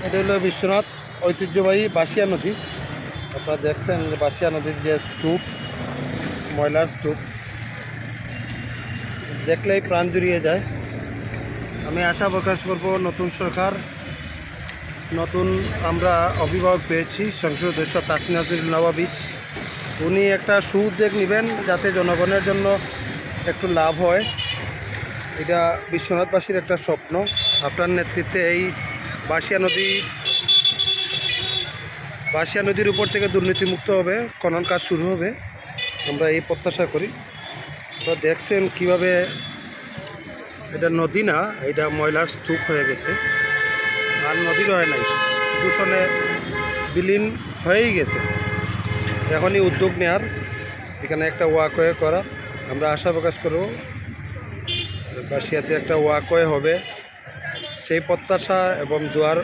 এটা হলো বিশ্বনাথ ঐতিহ্যবাহী বাসিয়া নদী। আপনারা দেখছেন যে বাসিয়া নদীর যে স্তূপ, ময়লার স্তূপ, দেখলেই প্রাণ জুড়িয়ে যায়। আমি আশা প্রকাশ করব নতুন সরকার, নতুন আমরা অভিভাবক পেয়েছি সংসদ সদস্য তাসমিন নাজরীন নওয়াবী, উনি একটা সুউদ্যোগ নেবেন যাতে জনগণের জন্য একটু লাভ হয়। এটা বিশ্বনাথবাসীর একটা স্বপ্ন। আপনার নেতৃত্বে এই বাসিয়া নদীর উপর থেকে দুর্নীতিমুক্ত হবে, খনন কাজ শুরু হবে, আমরা এই প্রত্যাশা করি। তো দেখছেন কিভাবে এটা নদী না, এটা ময়লার স্তূপ হয়ে গেছে, আর নদীর হয় নাই, দূষণে বিলীন হয়েই গেছে। এখনই উদ্যোগ নেওয়ার, এখানে একটা ওয়াকওয়ে করা, আমরা আশা প্রকাশ করব বাসিয়াতে একটা ওয়াকওয়ে হবে, সেই প্রত্যাশা এবং দুয়ার